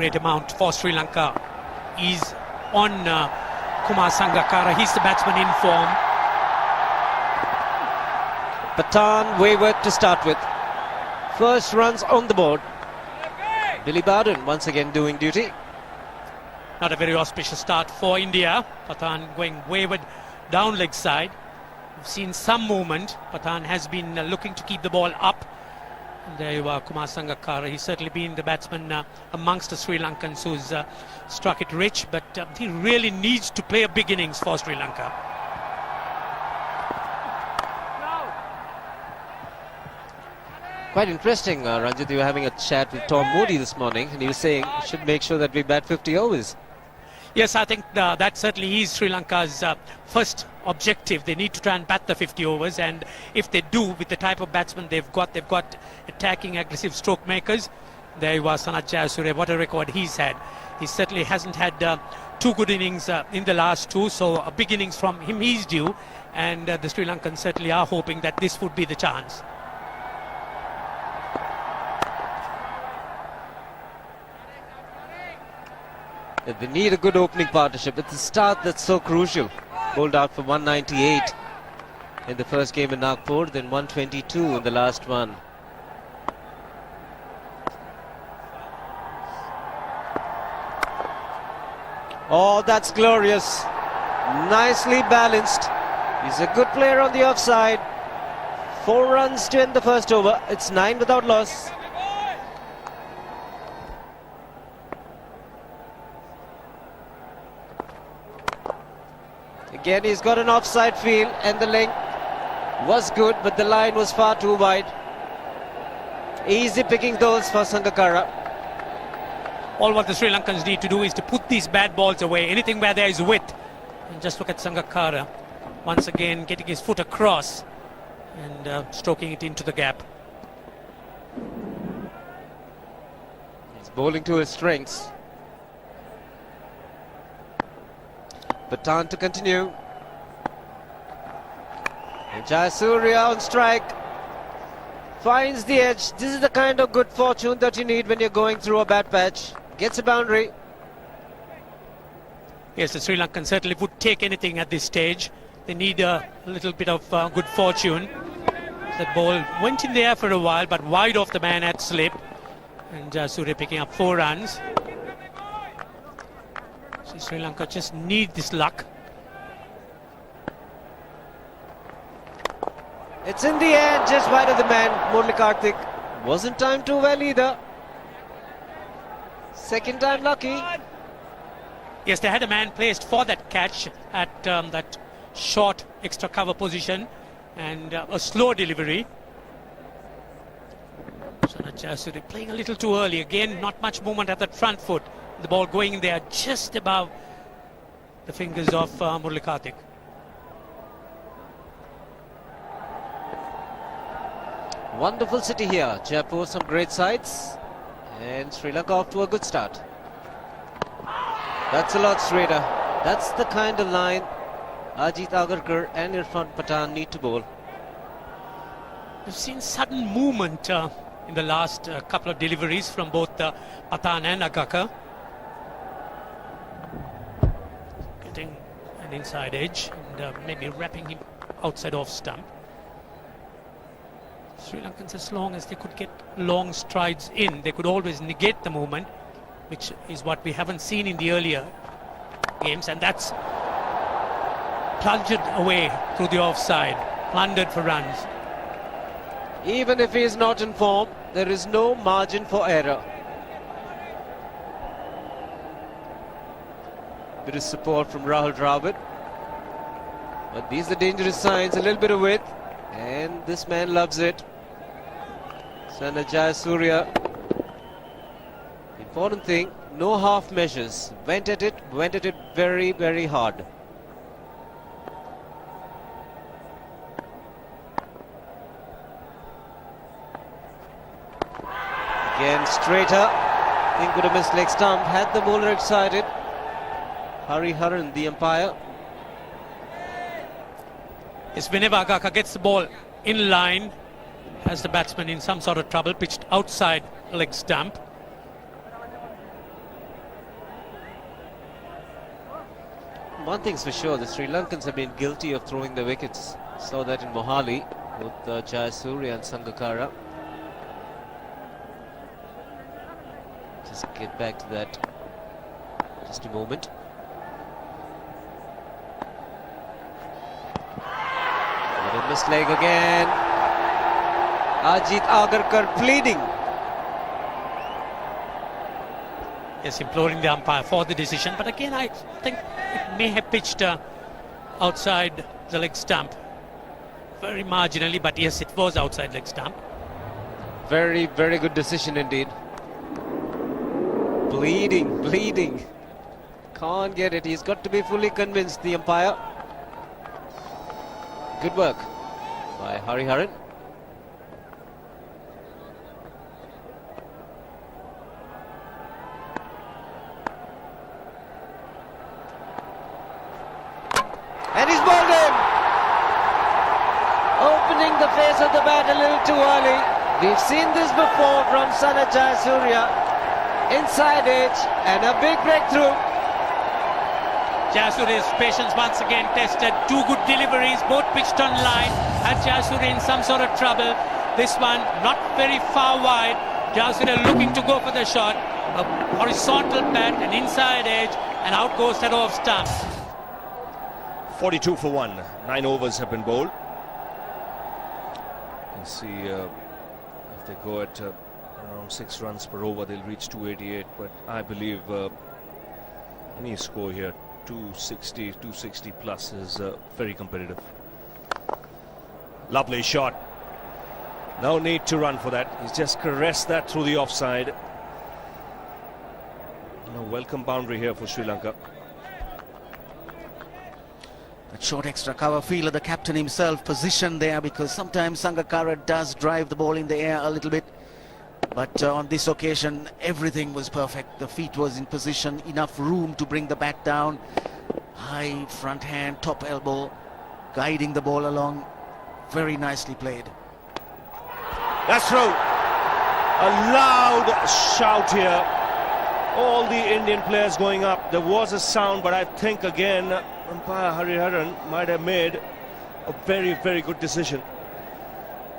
great amount for Sri Lanka is on Kumar Sangakkara. He's the batsman in form. Pathan wayward to start with. First runs on the board. Billy Bowden once again doing duty. Not a very auspicious start for India. Pathan going wayward down leg side. We've seen some movement. Pathan has been looking to keep the ball up. And there you are, Kumar Sangakkara. He's certainly been the batsman amongst the Sri Lankans who's struck it rich, but he really needs to play a big innings for Sri Lanka. Quite interesting, Ranjit. We were having a chat with Tom Moody this morning, and he was saying we should make sure that we bat 50 overs. Yes, I think that certainly is Sri Lanka's first objective. They need to try and bat the 50 overs, and if they do, with the type of batsmen they've got attacking, aggressive stroke makers. There you are, Sanath Jayasuriya, what a record he's had. He certainly hasn't had two good innings in the last two, so a big innings from him he's due, and the Sri Lankans certainly are hoping that this would be the chance. They need a good opening partnership. It's the start that's so crucial. Bowled out for 198 in the first game in Nagpur, then 122 in the last one. Oh, that's glorious. Nicely balanced. He's a good player on the offside. 4 runs to end the first over. It's 9 without loss. Again, he's got an offside feel, and the length was good, but the line was far too wide. Easy picking those for Sangakkara. All what the Sri Lankans need to do is to put these bad balls away. Anything where there is width. And just look at Sangakkara. Once again, getting his foot across and stroking it into the gap. He's bowling to his strengths. Pathan to continue. And Jayasuriya on strike. Finds the edge. This is the kind of good fortune that you need when you're going through a bad patch. Gets a boundary. Yes, the Sri Lankans certainly would take anything at this stage. They need a little bit of good fortune. That ball went in the air for a while, but wide off the man at slip. And Jayasuriya picking up 4 runs. So Sri Lanka just need this luck. It's in the air, just wide of the man. Muralitharan wasn't timed too well either. Second time lucky. Yes, they had a man placed for that catch at that short extra cover position, and a slow delivery. Sanath Jayasuriya playing a little too early. Again, not much movement at that front foot. The ball going in there just above the fingers of Muralitharan. Wonderful city here. Jaipur, some great sights. And Sri Lanka off to a good start. That's a lot straighter. That's the kind of line Ajit Agarkar and Irfan Pathan need to bowl. We've seen sudden movement in the last couple of deliveries from both Pathan and Agarkar. Getting an inside edge and maybe wrapping him outside off stump. Sri Lankans, as long as they could get long strides in, they could always negate the movement, which is what we haven't seen in the earlier games, and that's plunged away through the offside, plundered for runs. Even if he is not in form, there is no margin for error. Bit of support from Rahul Dravid, but these are dangerous signs. A little bit of width, and this man loves it. Sanath Jayasuriya. Important thing, no half measures. Went at it very, very hard. Again, straighter. Think would have missed leg stump. Had the bowler excited. Hari Haran, the umpire. Yes, whenever Agarkar gets the ball in line, has the batsman in some sort of trouble, pitched outside leg stump. One thing's for sure, the Sri Lankans have been guilty of throwing the wickets. Saw that in Mohali with Jayasuriya and Sangakkara. Just get back to that just a moment. But a missed leg again. Ajit Agarkar pleading. Yes, imploring the umpire for the decision, but again I think it may have pitched outside the leg stump. Very marginally, but yes, it was outside leg stump. Very, very good decision indeed. Bleeding. Can't get it. He's got to be fully convinced, the umpire. Good work by Hariharan. And he's bowled him. Opening the face of the bat a little too early. We've seen this before from Sana Jayasuriya. Inside edge and a big breakthrough. Jayasuriya's patience once again tested. Two good deliveries, both pitched on line. Had Jayasuriya in some sort of trouble. This one not very far wide. Jayasuriya looking to go for the shot. A horizontal bat, an inside edge, and out goes that off stump. 42 for 1. 9 overs have been bowled. You can see if they go at around 6 runs per over, they'll reach 288. But I believe any score here, 260 plus, is very competitive. Lovely shot. No need to run for that. He's just caressed that through the offside. A welcome boundary here for Sri Lanka. That short extra cover fielder, the captain himself, positioned there, because sometimes Sangakkara does drive the ball in the air a little bit. But on this occasion, everything was perfect. The feet was in position, enough room to bring the bat down. High front hand, top elbow, guiding the ball along. Very nicely played. That's through. A loud shout here. All the Indian players going up. There was a sound, but I think again umpire Hariharan might have made a very, very good decision.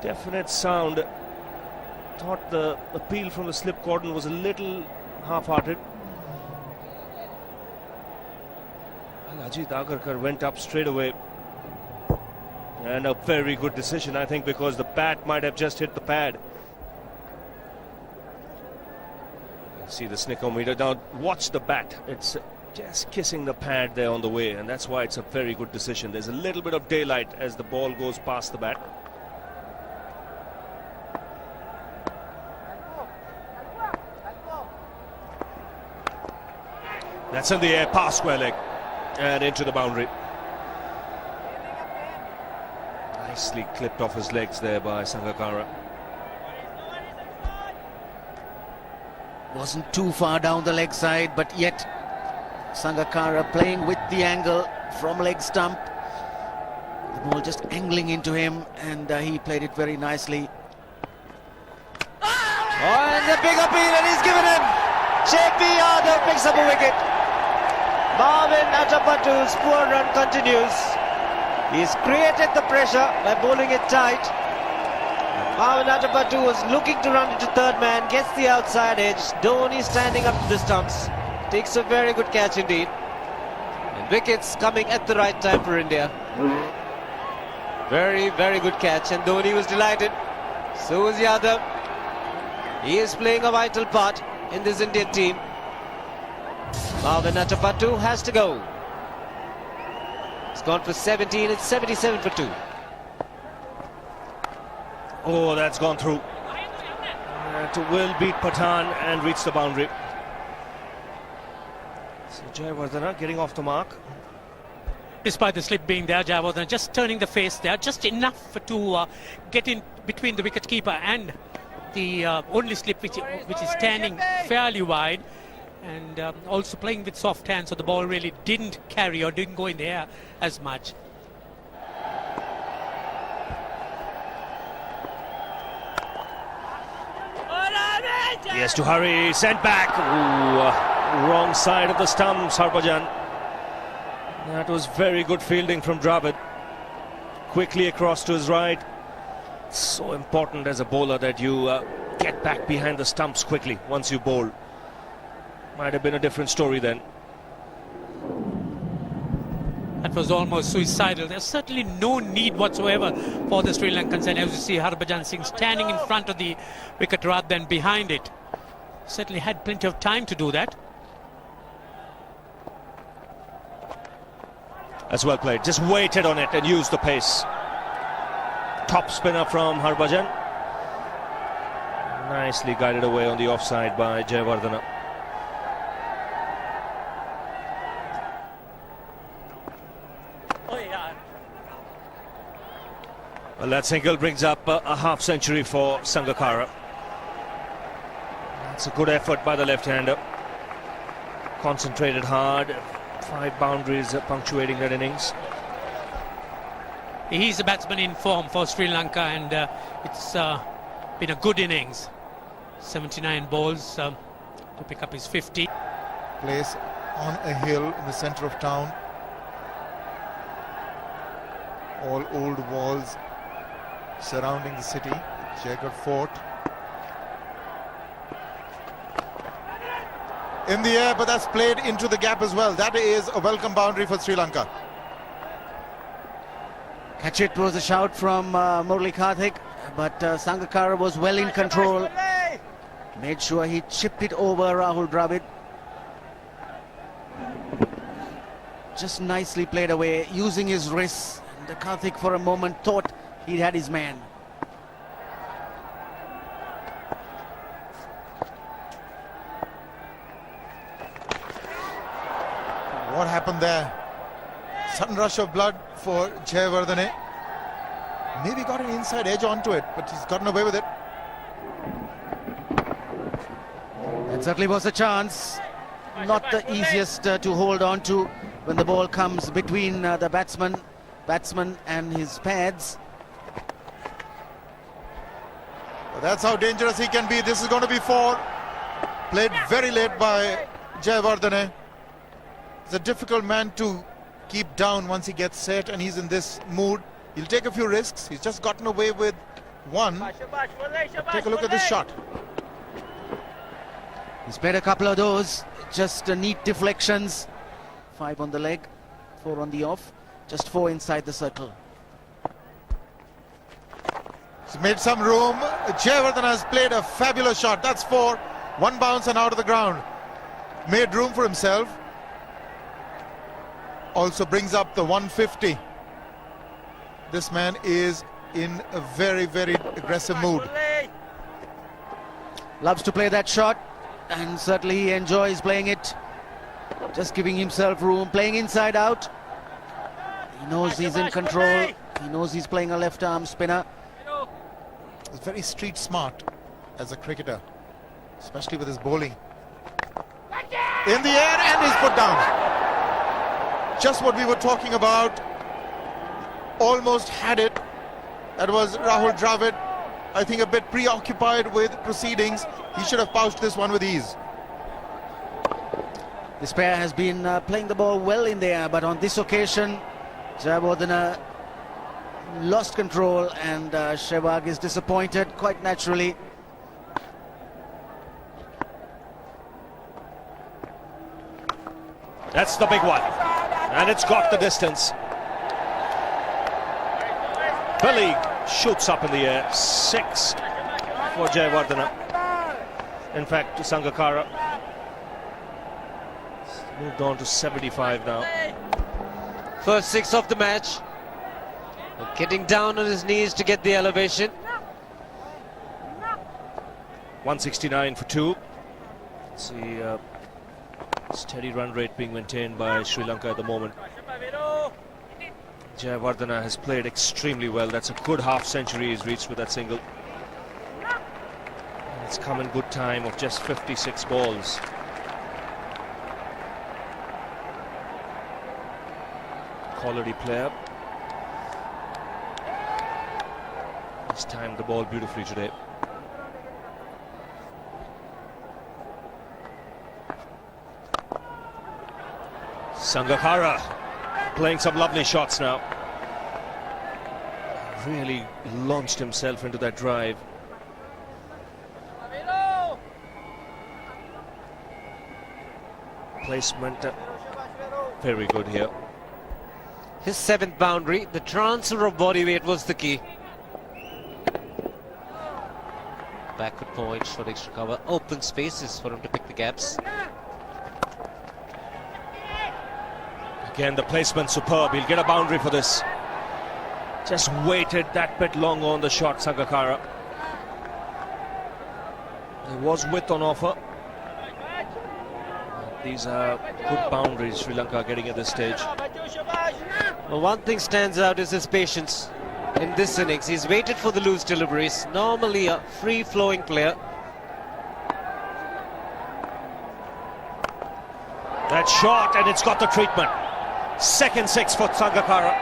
Definite sound. Thought the appeal from the slip cordon was a little half-hearted. Ajit Agarkar went up straight away. And a very good decision, I think, because the bat might have just hit the pad. See the snickometer. Now watch the bat. It's just kissing the pad there on the way, and that's why it's a very good decision. There's a little bit of daylight as the ball goes past the bat. That's in the air, past square leg and into the boundary. Nicely clipped off his legs there by Sangakkara. Wasn't too far down the leg side, but yet Sangakkara playing with the angle from leg stump. The ball just angling into him, and he played it very nicely. Oh, and the big appeal, and he's given him. JP Yadav picks up a wicket. Marvin Atapattu's poor run continues. He's created the pressure by bowling it tight. Marvin Atapattu was looking to run into third man, gets the outside edge. Dhoni standing up to the stumps. Takes a very good catch indeed. And wickets coming at the right time for India. Very, very good catch, and Dhoni was delighted. So was Yadav. He is playing a vital part in this Indian team. Marvin Atapattu has to go. It's gone for 17, it's 77 for 2. Oh, that's gone through. To will beat Pathan and reach the boundary. So Jayawardene getting off the mark. Despite the slip being there, Jayawardene just turning the face there, just enough to get in between the wicketkeeper and the only slip which is standing fairly wide, and also playing with soft hands, so the ball really didn't carry or didn't go in the air as much. He has to hurry, sent back. Ooh, wrong side of the stumps, Harbhajan. That was very good fielding from Dravid. Quickly across to his right. So important as a bowler that you get back behind the stumps quickly once you bowl. Might have been a different story then. That was almost suicidal. There's certainly no need whatsoever for the Sri Lankans, and as you see Harbhajan Singh standing in front of the wicket rather than behind it. Certainly had plenty of time to do that. That's well played. Just waited on it and used the pace. Top spinner from Harbhajan. Nicely guided away on the offside by Jayawardene. Well, that single brings up a half century for Sangakkara. That's a good effort by the left-hander. Concentrated hard. 5 boundaries punctuating that innings. He's a batsman in form for Sri Lanka, and it's been a good innings. 79 balls to pick up his 50. Place on a hill in the centre of town. All old walls surrounding the city. Jaipur Fort. In the air, but that's played into the gap as well. That is a welcome boundary for Sri Lanka. Catch it was a shout from Muralitharan, but Sangakkara was well in control. Made sure he chipped it over Rahul Dravid. Just nicely played away, using his wrists. And Karthik for a moment thought he had his man. What happened there? Sudden rush of blood for Jayawardene. Maybe got an inside edge onto it, but he's gotten away with it. That certainly was a chance. Not the easiest to hold on to when the ball comes between the batsman and his pads. But that's how dangerous he can be. This is going to be 4. Played very late by Jayawardene. He's a difficult man to keep down once he gets set, and he's in this mood. He'll take a few risks. He's just gotten away with 1. Take a look at this shot. He's played a couple of those, just neat deflections. 5 on the leg, 4 on the off, just 4 inside the circle. He's made some room. Jayawardene has played a fabulous shot. That's 4. 1 bounce and out of the ground. Made room for himself. Also brings up the 150. This man is in a very, very aggressive mood. Loves to play that shot, and certainly he enjoys playing it. Just giving himself room, playing inside out. He knows he's in control. He knows he's playing a left arm spinner. He's very street smart as a cricketer, especially with his bowling. In the air, and he's put down. Just what we were talking about. Almost had it. That was Rahul Dravid. I think a bit preoccupied with proceedings. He should have pouched this one with ease. This pair has been playing the ball well in the air, but on this occasion, Jayawardene lost control, and Sehwag is disappointed, quite naturally. That's the big one. And it's got the distance. Billy shoots up in the air. 6 for Jayawardene. In fact, Sangakkara moved on to 75 now. First 6 of the match. Getting down on his knees to get the elevation. 169 for 2. See, steady run rate being maintained by Sri Lanka at the moment. Jayawardene has played extremely well. That's a good half century he's reached with that single. And it's come in good time of just 56 balls. Quality player. He's timed the ball beautifully today. Sangakkara Playing some lovely shots now. Really launched himself into that drive. Placement very good here. His 7th boundary. The transfer of body weight was the key. Backward point, short extra cover, open spaces for him to pick the gaps. Again, the placement superb. He'll get a boundary for this. Just waited that bit long on the shot, Sangakkara. There was width on offer. These are good boundaries Sri Lanka are getting at this stage. Well, one thing stands out is his patience in this innings. He's waited for the loose deliveries. Normally a free-flowing player. That shot, and it's got the treatment. Second 6 for Sangakkara.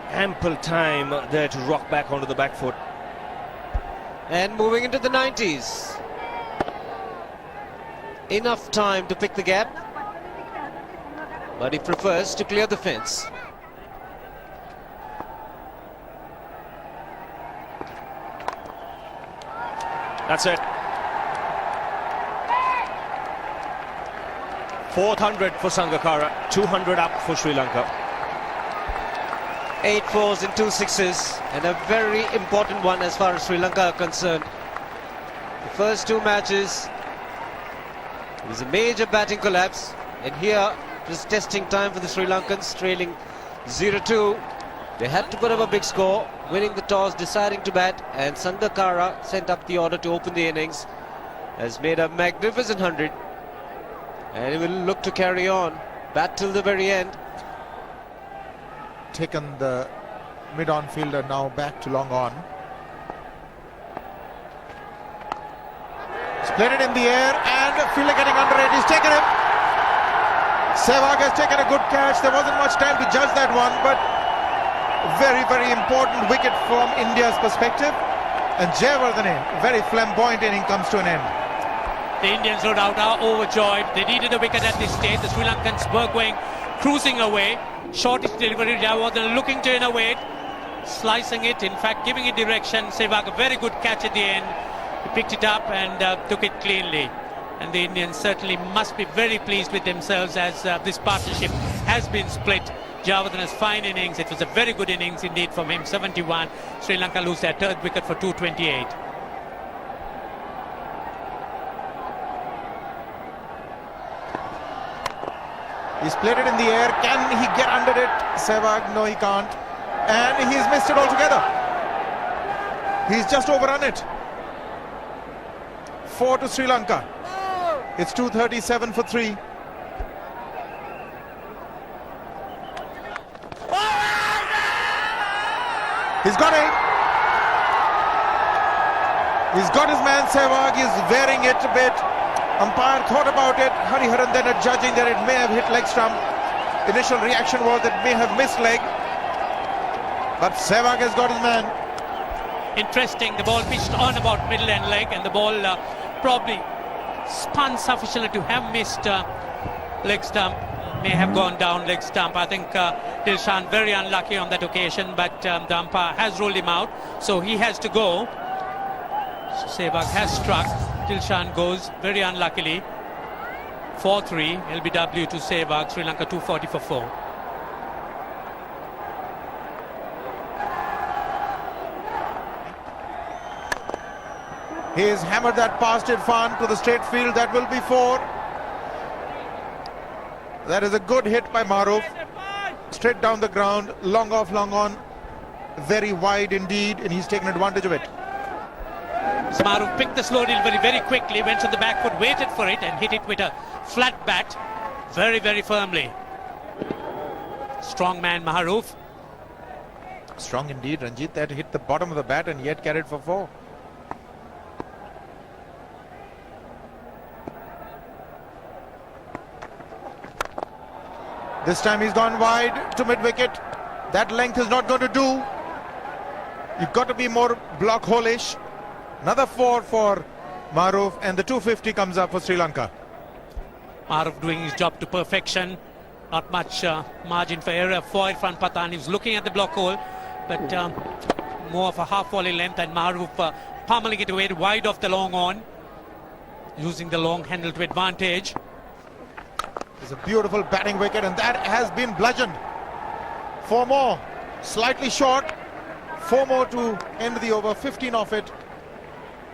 Ample time there to rock back onto the back foot. And moving into the 90s. Enough time to pick the gap, but he prefers to clear the fence. That's it. 400 for Sangakkara, 200 up for Sri Lanka. 8 fours and 2 sixes, and a very important one as far as Sri Lanka are concerned. The first 2 matches, it was a major batting collapse, and here it was testing time for the Sri Lankans, trailing 0-2. They had to put up a big score, winning the toss, deciding to bat, and Sangakkara sent up the order to open the innings, has made a magnificent 100, and he will look to carry on, bat till the very end. Taken the mid-on fielder now back to long on. He's played it in the air and fielder getting under it. He's taken him. Sehwag has taken a good catch. There wasn't much time to judge that one, but very, very important wicket from India's perspective. And Jayawardene, very flamboyant inning, comes to an end. The Indians no doubt are overjoyed. They needed a wicket at this stage. The Sri Lankans were going cruising away. Shortish delivery, Jayawardene looking to innovate, slicing it, in fact giving it direction. Sehwag a very good catch at the end. He picked it up and took it cleanly. And the Indians certainly must be very pleased with themselves as this partnership has been split. Jayawardene's fine innings. It was a very good innings indeed from him. 71. Sri Lanka lose their 3rd wicket for 228. He's played it in the air. Can he get under it? Sehwag, no he can't. And he's missed it altogether. He's just overrun it. 4 to Sri Lanka. It's 237 for 3. He's got it. He's got his man Sehwag. He's wearing it a bit. Umpire thought about it. Hariharan then judging that it may have hit leg stump. Initial reaction was that it may have missed leg. But Sehwag has got his man. Interesting, the ball pitched on about middle end leg, and the ball probably spun sufficiently to have missed leg stump. May have gone down leg stump. I think Dilshan very unlucky on that occasion, but the umpire has ruled him out, so he has to go. Sehwag has struck. Dilshan goes very unluckily. 4-3 LBW to Sehwag. Sri Lanka 240 for 4. He's hammered that past Irfan to the straight field. That will be 4. That is a good hit by Maruf. Straight down the ground, long off, long on. Very wide indeed, and he's taken advantage of it. Maruf picked the slow delivery very quickly, went to the back foot, waited for it and hit it with a flat bat very, very firmly. Strong man Maruf. Strong indeed, Ranjit. That hit the bottom of the bat and yet carried for 4. This time he's gone wide to mid-wicket. That length is not going to do. You've got to be more block hole-ish. Another 4 for Maruf, and the 250 comes up for Sri Lanka. Maruf doing his job to perfection. Not much margin for error for Irfan Pathan. He was looking at the block hole, but more of a half volley length, and Maruf pummeling it away wide off the long on, using the long handle to advantage. It's a beautiful batting wicket, and that has been bludgeoned. 4 more, slightly short. 4 more to end the over, 15 off it.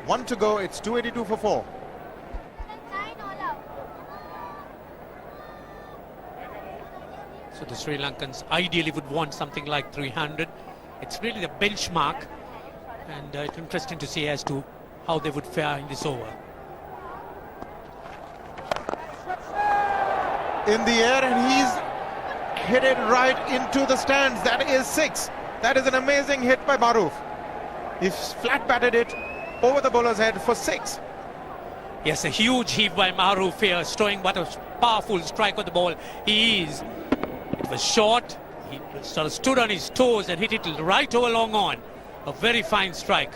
1 to go, it's 282 for 4. So the Sri Lankans ideally would want something like 300. It's really the benchmark, and it's interesting to see as to how they would fare in this over. In the air, and he's hit it right into the stands. That is 6. That is an amazing hit by Maruf. He flat batted it over the bowler's head for 6. Yes, a huge heave by Maruf here, showing what a powerful strike on the ball he is. It was short. He sort of stood on his toes and hit it right over long on. A very fine strike.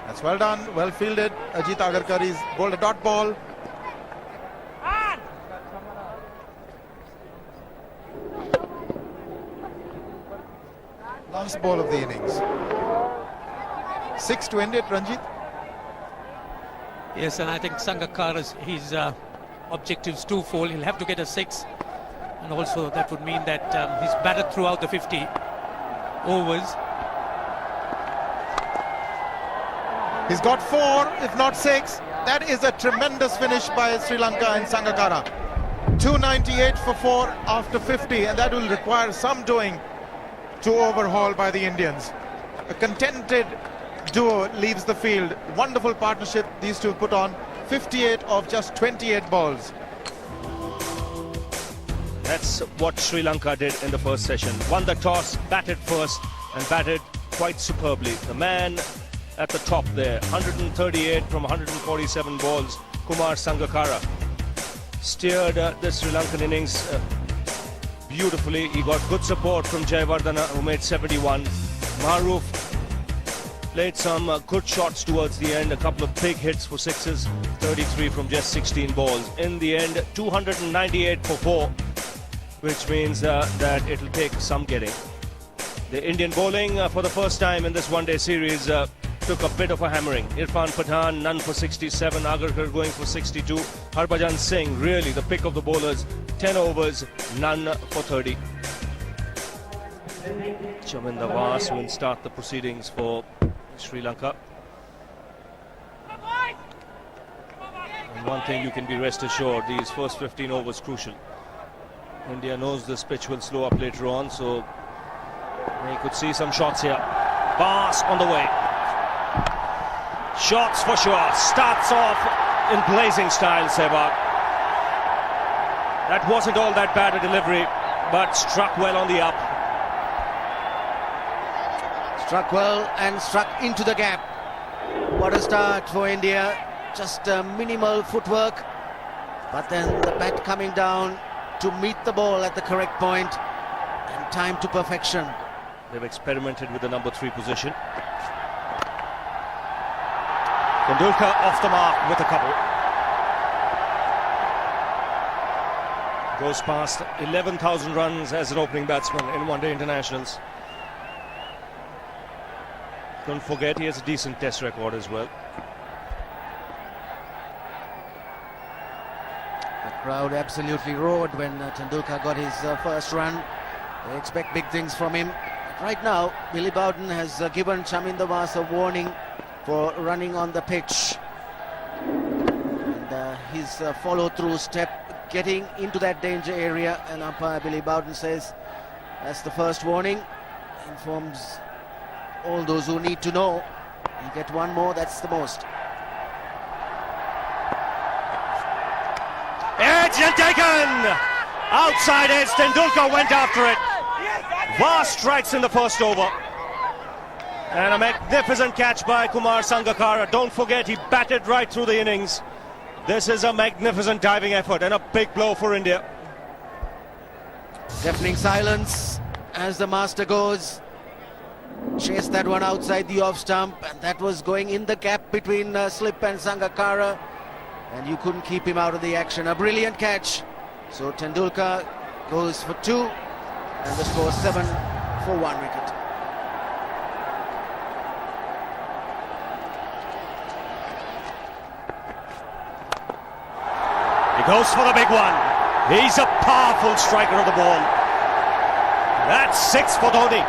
That's well done, well fielded. Ajit Agarkar is bowled a dot ball. Last ball of the innings. 6 to end it, Ranjit. Yes, and I think Sangakkara's his objectives twofold. He'll have to get a 6, and also that would mean that he's batted throughout the 50 overs. He's got 4, if not 6. That is a tremendous finish by Sri Lanka and Sangakkara. 298 for 4 after 50, and that will require some doing to overhaul by the Indians. A contented duo leaves the field. Wonderful partnership these two put on. 58 of just 28 balls. That's what Sri Lanka did in the first session. Won the toss, batted first, and batted quite superbly. The man at the top there, 138 from 147 balls, Kumar Sangakkara, steered the Sri Lankan innings beautifully. He got good support from Jayawardene, who made 71. Maruf played some good shots towards the end, a couple of big hits for 6s, 33 from just 16 balls. In the end, 298 for 4, which means that it'll take some getting. The Indian bowling for the first time in this one-day series took a bit of a hammering. Irfan Pathan, none for 67, Agarkar going for 62. Harbhajan Singh, really the pick of the bowlers, 10 overs, none for 30. Chaminda Vas will start the proceedings for Sri Lanka. And one thing you can be rest assured, these first 15 overs crucial. India knows this pitch will slow up later on, so we could see some shots here. Vas on the way. Shots for sure. Starts off in blazing style, Sehwag. That wasn't all that bad a delivery, but struck well on the up. Struck well and struck into the gap. What a start for India. Just minimal footwork, but then the bat coming down to meet the ball at the correct point and time to perfection. They've experimented with the number 3 position. Tendulkar off the mark with a couple. Goes past 11,000 runs as an opening batsman in one-day internationals. Don't forget, he has a decent test record as well. The crowd absolutely roared when Tendulkar got his first run. They expect big things from him. Right now, Billy Bowden has given Chaminda Vas a warning for running on the pitch. And his follow-through step getting into that danger area, and umpire Billy Bowden says that's the first warning. Informs all those who need to know. You get one more, that's the most. Edge and taken! Outside edge, Tendulkar went after it. Vas strikes in the first over. And a magnificent catch by Kumar Sangakkara. Don't forget, he batted right through the innings. This is a magnificent diving effort and a big blow for India. Deafening silence as the master goes. Chased that one outside the off stump, and that was going in the gap between Slip and Sangakkara, and you couldn't keep him out of the action. A brilliant catch. So Tendulkar goes for 2, and the score 7 for 1 wicket. He goes for the big one. He's a powerful striker of the ball. That's 6 for Dhoni.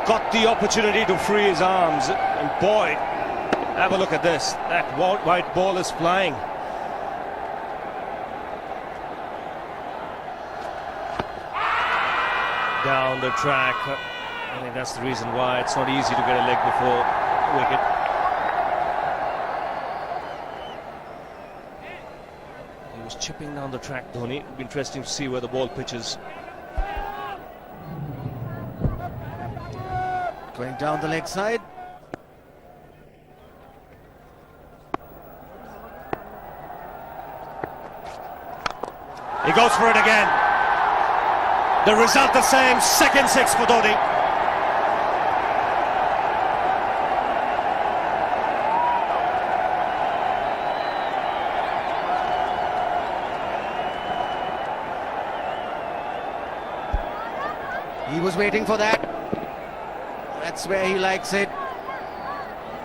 Got the opportunity to free his arms, and boy, have a look at this. That white ball is flying. Down the track. I think that's the reason why it's not easy to get a leg before wicket. He was chipping down the track, Dhoni. It'll be interesting to see where the ball pitches. Going down the leg side. He goes for it again. The result the same, second 6 for Dhoni. He was waiting for that. That's where he likes it.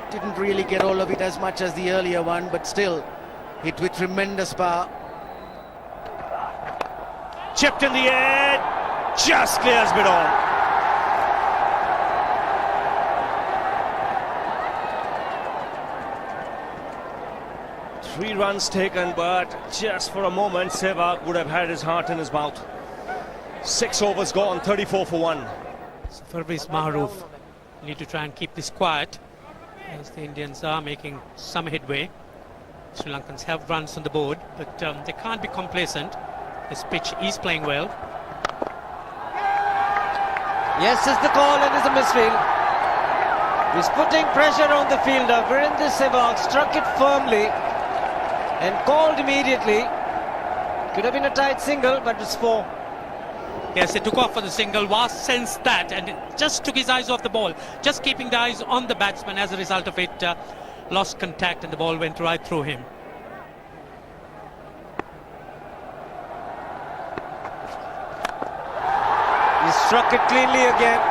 Didn't really get all of it as much as the earlier one, but still hit with tremendous power. Chipped in the air, just clears mid on. Three runs taken, but just for a moment Sehwag would have had his heart in his mouth. 6 overs gone, 34 for 1. So Farbis Mahroof need to try and keep this quiet as the Indians are making some headway. Sri Lankans have runs on the board, but they can't be complacent. This pitch is playing well. Yes is the call, and is a misfield. He's putting pressure on the fielder. Virender Sehwag struck it firmly and called immediately. Could have been a tight single, but it's 4. Yes, he took off for the single, was sensed that, and it just took his eyes off the ball. Just keeping the eyes on the batsman. As a result of it, lost contact and the ball went right through him. He struck it cleanly again.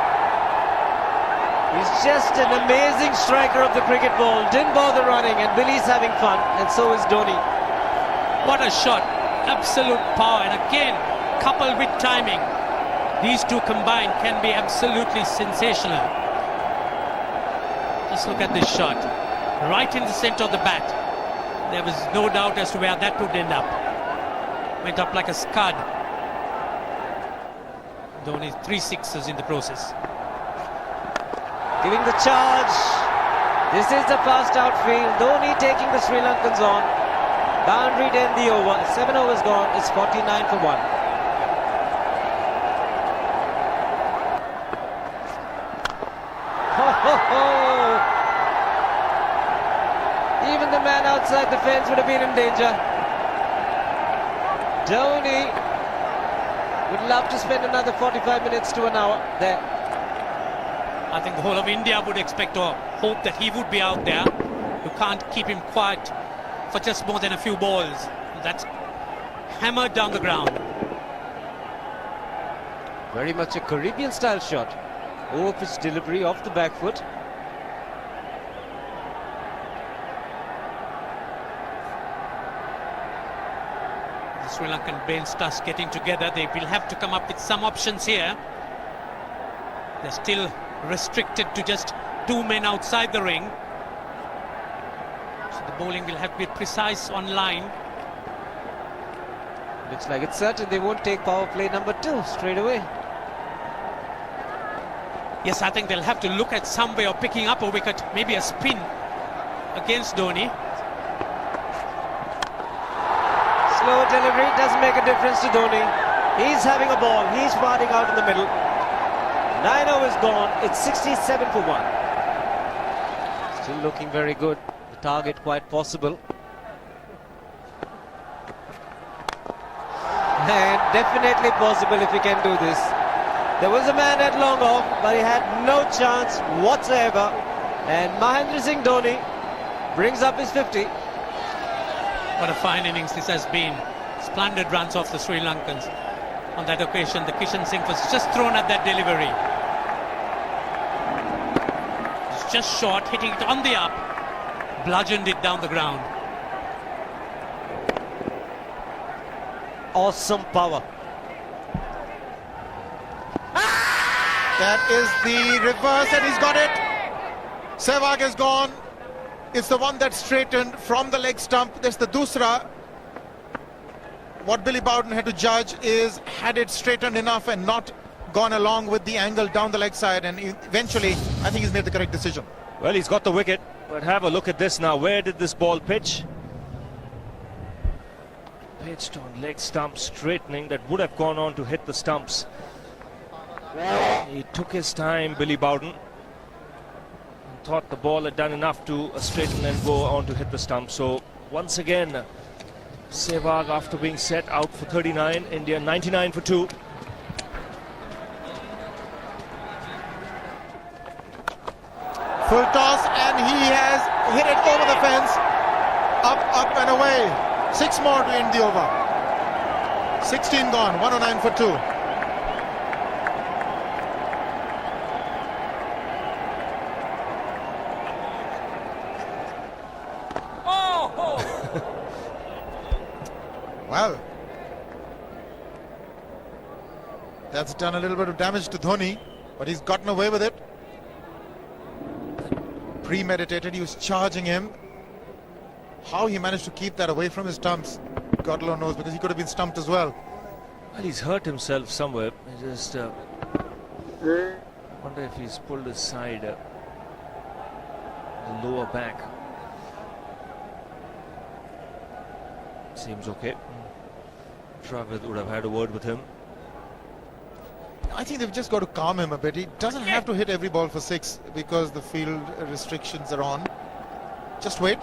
He's just an amazing striker of the cricket ball. Didn't bother running, and Billy's having fun, and so is Dhoni. What a shot. Absolute power, and again, coupled with timing, these two combined can be absolutely sensational. Just look at this shot. Right in the centre of the bat. There was no doubt as to where that would end up. Went up like a scud. Dhoni 3 sixes in the process. Giving the charge. This is the fast outfield. Dhoni taking the Sri Lankans on. Boundary to end the over. 7 overs gone. It's 49 for 1. Even the man outside the fence would have been in danger. Dhoni would love to spend another 45 minutes to an hour there. I think the whole of India would expect or hope that he would be out there. You can't keep him quiet for just more than a few balls. That's hammered down the ground. Very much a Caribbean style shot. Over-pitch delivery off the back foot. The Sri Lankan brain starts getting together. They will have to come up with some options here. They're still restricted to just 2 men outside the ring. So the bowling will have to be precise on line. Looks like it's certain they won't take power play number 2 straight away. Yes, I think they'll have to look at some way of picking up a wicket, maybe a spin against Dhoni. Slow delivery doesn't make a difference to Dhoni. He's having a ball. He's batting out in the middle. 9 overs gone. It's 67 for 1. Still looking very good. The target quite possible. definitely possible if he can do this. There was a man at long off, but he had no chance whatsoever. And Mahela Singh Dhoni brings up his 50. What a fine innings this has been. Splendid runs off the Sri Lankans. On that occasion, the Kishan Singh was just thrown at that delivery. It's just short, hitting it on the up, bludgeoned it down the ground. Awesome power. That is the reverse, and he's got it. Sehwag is gone. It's the one that's straightened from the leg stump. That's the dusra. What Billy Bowden had to judge is, had it straightened enough and not gone along with the angle down the leg side, and eventually I think he's made the correct decision. Well, he's got the wicket, but have a look at this now. Where did this ball pitch? Pitched on leg stump, straightening. That would have gone on to hit the stumps. He took his time, Billy Bowden, and thought the ball had done enough to straighten and go on to hit the stump. So once again, Sehwag, after being set, out for 39. India 99 for 2. Full toss, and he has hit it over the fence. Up and away. 6 more to end the over. 16 gone, 109 for 2. Well, that's done a little bit of damage to Dhoni, but he's gotten away with it. Premeditated, he was charging him. How he managed to keep that away from his stumps, God alone knows, because he could have been stumped as well. Well, he's hurt himself somewhere. I just wonder if he's pulled his side, the lower back. Seems okay. Travis would have had a word with him. I think they've just got to calm him a bit. He doesn't have to hit every ball for 6 because the field restrictions are on. Just wait.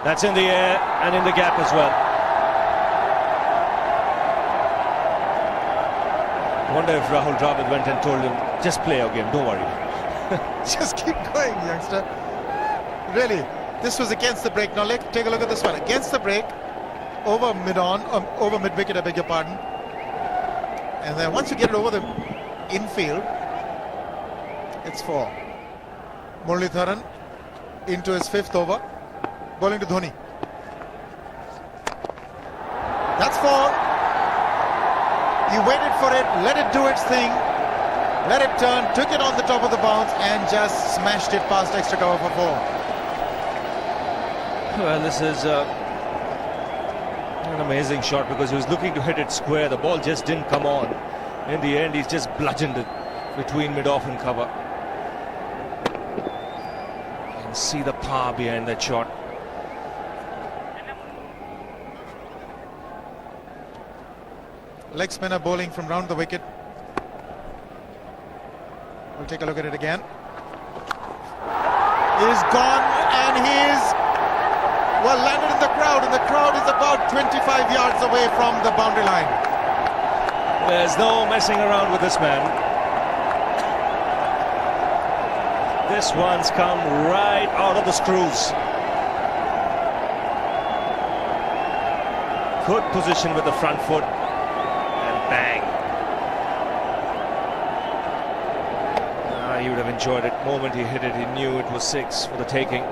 That's in the air and in the gap as well. I wonder if Rahul Dravid went and told him, just play our game, don't worry. Just keep going, youngster. Really, this was against the break. Now let's take a look at this one. Against the break, over mid-wicket, I beg your pardon. And then once you get it over the infield, it's 4. Muralitharan into his 5th over, bowling to Dhoni. That's 4. He waited for it, let it do its thing, let it turn, took it on the top of the bounce and just smashed it past extra cover for 4. Well, this is an amazing shot because he was looking to hit it square. The ball just didn't come on. In the end, he's just bludgeoned it between mid-off and cover. You can see the power behind that shot. Leg spinner bowling from round the wicket. We'll take a look at it again. He's gone and he's landed in the crowd, and the crowd is about 25 yards away from the boundary line. There's no messing around with this man. This one's come right out of the screws. Good position with the front foot. Bang. He would have enjoyed it. The moment he hit it, he knew it was 6 for the taking.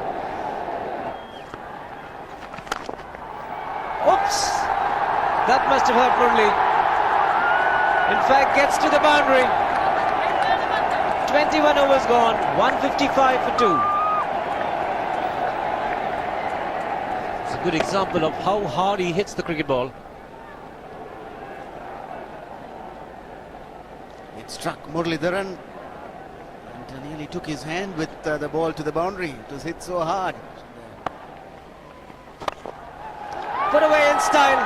Oops! That must have hurt Murali. In fact, gets to the boundary. 21 overs gone, 155 for 2. It's a good example of how hard he hits the cricket ball. Struck Muralitharan and nearly took his hand with the ball to the boundary. It was hit so hard. Put away in style.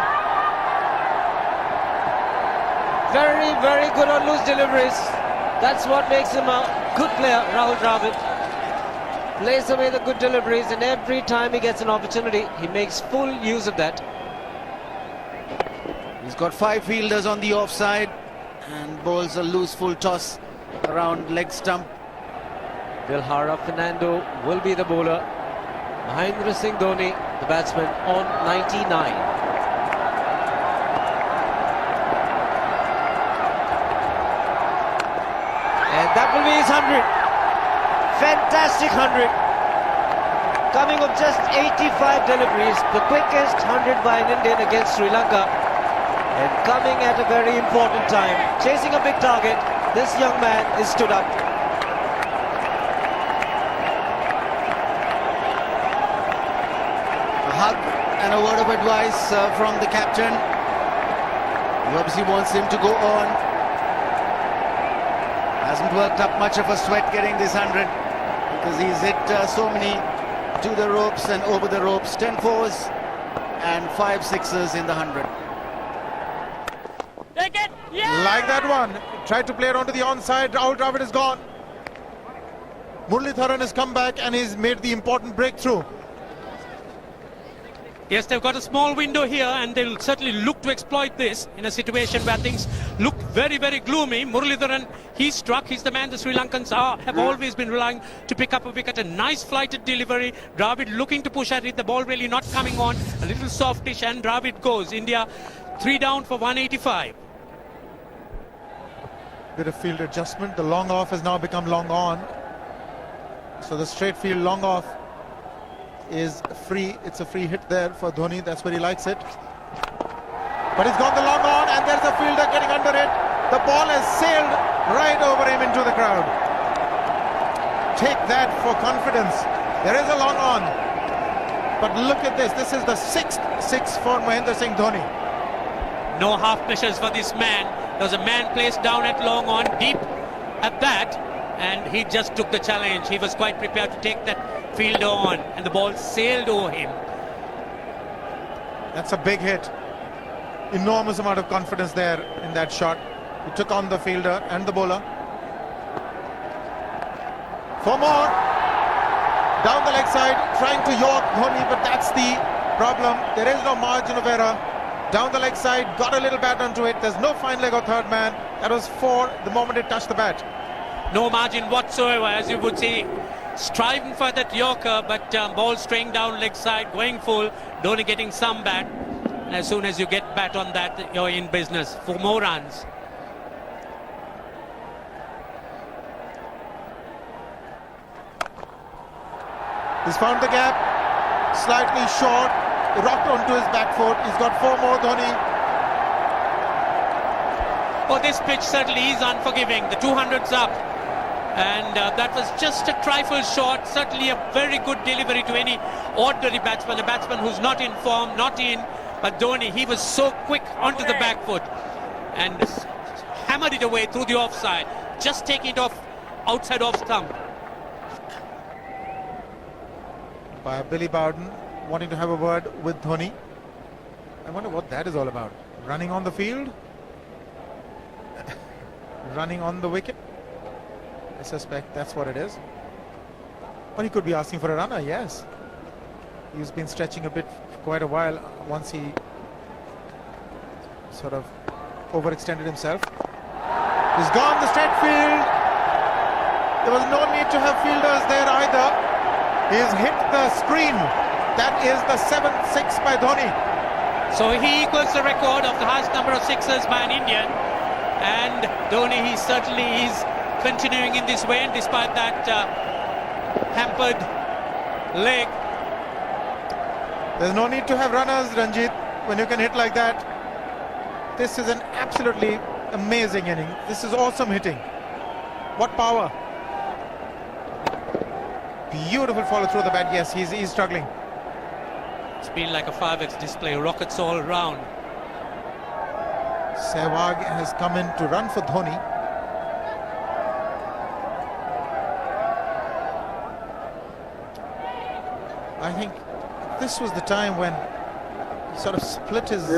Very, very good on loose deliveries. That's what makes him a good player, Rahul Dravid. Plays away the good deliveries, and every time he gets an opportunity, he makes full use of that. He's got 5 fielders on the offside and bowls a loose full toss around leg stump. Dilhara Fernando will be the bowler. Mahela Singh Dhoni, the batsman, on 99. And that will be his 100. Fantastic 100. Coming of just 85 deliveries, the quickest 100 by an Indian against Sri Lanka. And coming at a very important time, chasing a big target, this young man is stood up. A hug and a word of advice from the captain. He obviously wants him to go on. Hasn't worked up much of a sweat getting this 100 because he's hit so many to the ropes and over the ropes. 10 fours and 5 sixes in the 100. Like that one. Tried to play it onto the onside. Rahul Dravid is gone. Muralitharan has come back and he's made the important breakthrough. Yes, they've got a small window here and they'll certainly look to exploit this in a situation where things look very, very gloomy. Muralitharan, he's struck. He's the man the Sri Lankans have always been relying to pick up a wicket. A nice flighted delivery. Dravid looking to push at it. The ball really not coming on. A little softish and Dravid goes. India 3 down for 185. Bit of field adjustment. The long off has now become long on. So the straight field long off is free. It's a free hit there for Dhoni. That's where he likes it. But he's gone the long on and there's a fielder getting under it. The ball has sailed right over him into the crowd. Take that for confidence. There is a long on. But look at this. This is the 6th 6 for Virender Sehwag Dhoni. No half measures for this man. There was a man placed down at long on, deep at that, and he just took the challenge. He was quite prepared to take that fielder on, and the ball sailed over him. That's a big hit. Enormous amount of confidence there in that shot. He took on the fielder and the bowler. For more. Down the leg side, trying to york Dhoni, but that's the problem. There is no margin of error. Down the leg side, got a little bat onto it. There's no fine leg or third man. That was 4 the moment it touched the bat. No margin whatsoever, as you would see. Striving for that yorker, but ball straying down leg side, going full. Dhoni getting some bat. And as soon as you get bat on that, you're in business for more runs. He's found the gap. Slightly short. Rocked onto his back foot. He's got 4 more, Dhoni. Oh, this pitch certainly is unforgiving. The 200's up. And that was just a trifle short. Certainly a very good delivery to any ordinary batsman. A batsman who's not in form, not in. But Dhoni, he was so quick onto the back foot. And hammered it away through the offside. Just taking it off outside off stump. By Billy Bowden, wanting to have a word with Dhoni. I wonder what that is all about. Running on the field? Running on the wicket? I suspect that's what it is. Or he could be asking for a runner, yes. He's been stretching a bit for quite a while once he sort of overextended himself. He's gone the straight field. There was no need to have fielders there either. He's hit the screen. That is the 7th 6 by Dhoni. So he equals the record of the highest number of sixes by an Indian. And Dhoni, he certainly is continuing in this way, and despite that hampered leg. There's no need to have runners, Ranjit, when you can hit like that. This is an absolutely amazing inning. This is awesome hitting. What power. Beautiful follow through the bat. Yes, he's struggling. It's been like a 5x display, rockets all around. Sehwag has come in to run for Dhoni. I think this was the time when he sort of split his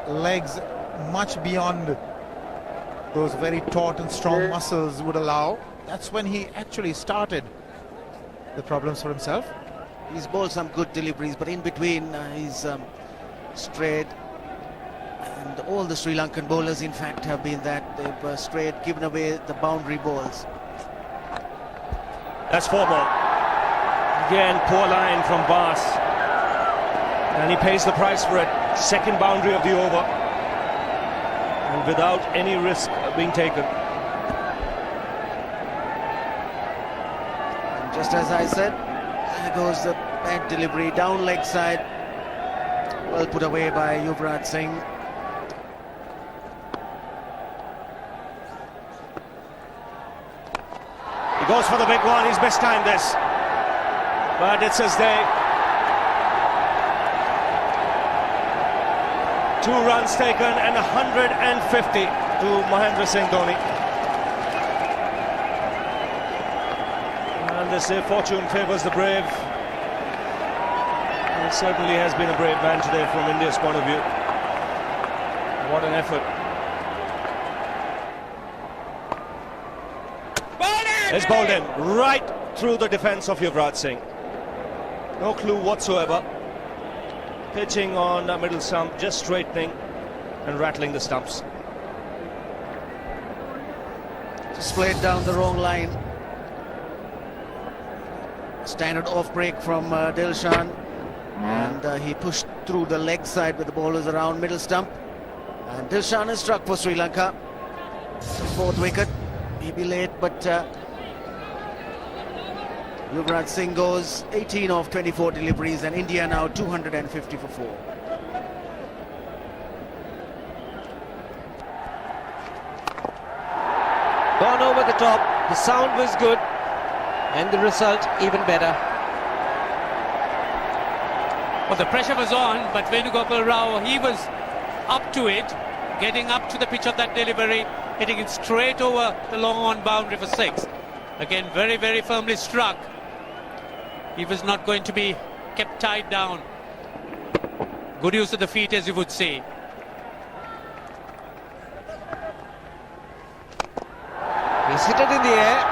legs much beyond those very taut and strong muscles would allow. That's when he actually started the problems for himself. He's bowled some good deliveries, but in between he's strayed. And And all the Sri Lankan bowlers, in fact, have been that. They've straight given away the boundary balls. That's 4 ball. Again, poor line from Bas. And he pays the price for it. Second boundary of the over. And without any risk being taken. And just as I said, there goes the bad delivery down leg side. Well put away by Yuvraj Singh. He goes for the big one. He's mistimed this. But it's his day. 2 runs taken and 150 to Virender Sehwag. And they say fortune favours the brave. And it certainly has been a brave man today from India's point of view. What an effort. It's bowled in right through the defence of Yuvraj Singh. No clue whatsoever. Pitching on the middle stump, just straightening and rattling the stumps. Just played down the wrong line. Standard off break from Dilshan. And he pushed through the leg side with the bowlers around middle stump. And Dilshan is struck for Sri Lanka. 4th wicket. Maybe late, but Yuvraj Singh goes 18 of 24 deliveries, and India now 250 for 4. Gone over the top. The sound was good, and the result even better. Well, the pressure was on, but Venugopal Rao, he was up to it, getting up to the pitch of that delivery, hitting it straight over the long on boundary for 6. Again, very, very firmly struck. He was not going to be kept tied down. Good use of the feet, as you would say. He's hit it in the air.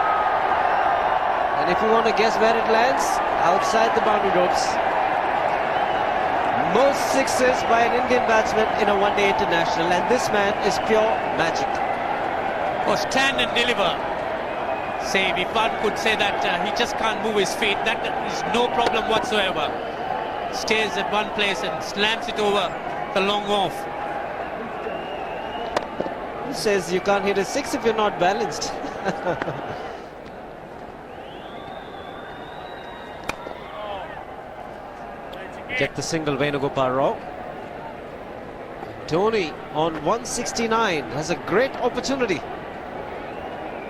And if you want to guess where it lands, outside the boundary ropes. Most 6s by an Indian batsman in a one-day international, and this man is pure magic. Or stand and deliver. Save, if one could say that he just can't move his feet, that is no problem whatsoever. Stays at one place and slams it over the long off. Who says you can't hit a 6 if you're not balanced? Get the single, Venugopal Rao. Dhoni on 169 has a great opportunity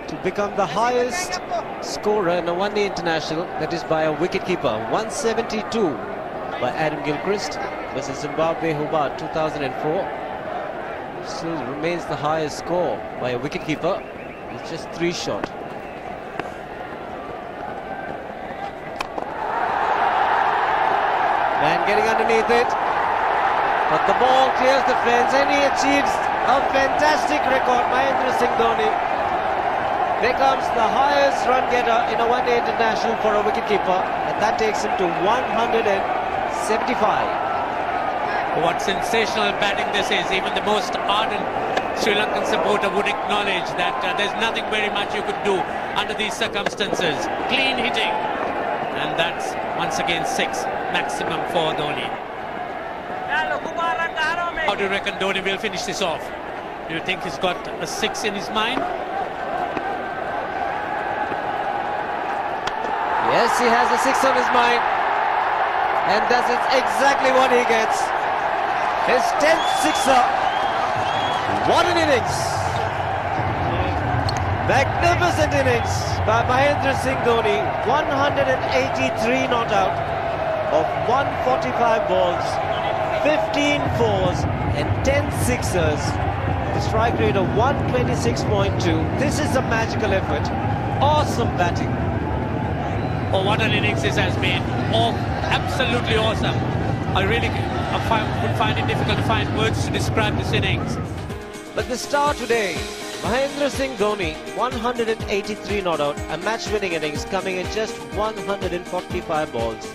to become the highest scorer in a one-day international, that is by a wicketkeeper. 172 by Adam Gilchrist versus Zimbabwe Hobart 2004. Still remains the highest score by a wicketkeeper. It's just 3 short. Man getting underneath it, but the ball clears the fence and he achieves a fantastic record. Virender Sehwag becomes the highest run getter in a one-day international for a wicketkeeper, and that takes him to 175. What sensational batting this is. Even the most ardent Sri Lankan supporter would acknowledge that there's nothing very much you could do under these circumstances. Clean hitting, and that's once again 6 maximum for Dhoni. How do you reckon Dhoni will finish this off? Do you think he's got a 6 in his mind? Yes, he has a 6 on his mind, and that's exactly what he gets. His 10th sixer. What an innings! Magnificent innings by Virender Sehwag. 183 not out of 145 balls, 15 fours and 10 sixers. The strike rate of 126.2. This is a magical effort. Awesome batting. Oh, what an innings this has been. Oh, absolutely awesome. I really would find it difficult to find words to describe this innings. But the star today, Virender Sehwag, 183 not out, a match-winning innings coming in just 145 balls.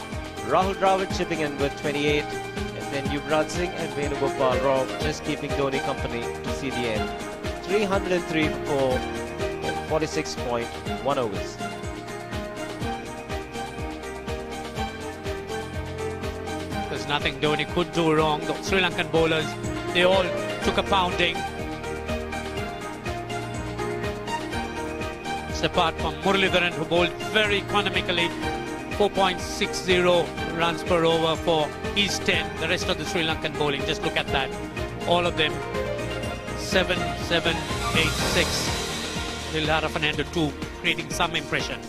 Rahul Dravid chipping in with 28, and Then Yuvraj Singh and Venugopal Rao just keeping Dhoni company to see the end. 303 for 46.1 overs. There's nothing Dhoni could do wrong. The Sri Lankan bowlers, they all took a pounding. Apart from Muralitharan, who bowled very economically, 4.60 runs per over for his 10. The rest of the Sri Lankan bowling, just look at that. All of them, 7, 7, 8, 6. Lilhara Fernando 2, creating some impression.